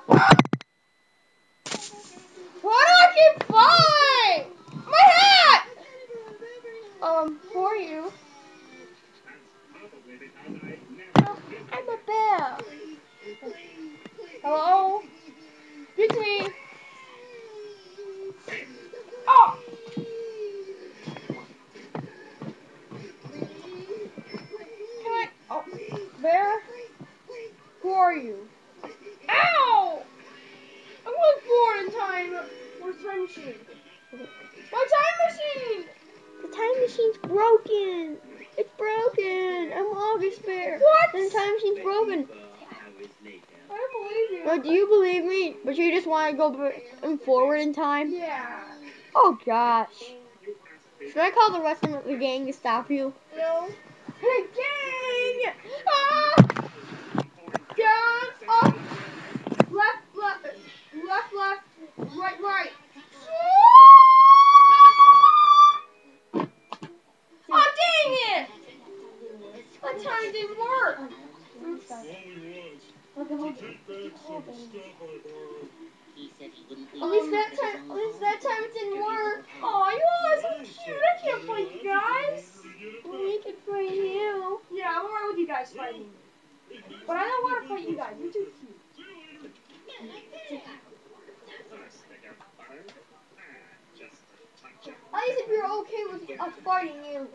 Why do I keep falling? My hat! For you. Oh, I'm a bear. Hello? It's me. Oh! What? Oh, bear? Who are you? Ow! I was born in time. Where's the time machine? My time machine! The time machine's broken. It's broken. I'm August Bear. What? And the time machine's broken. I don't believe you. Oh, do you believe me? But you just want to go forward in time? Yeah. Oh gosh. Should I call the rest of the gang to stop you? No. Hey, gang! Ah! Down, up, left, right. Oh, dang it! That time didn't work. Oops. At least that time it didn't work. Oh, you all are so cute. I can't fight you guys. We can fight you. Yeah, I'm alright with you guys fighting me. But I don't want to fight you guys. You're too cute. At least if you're okay with us fighting you.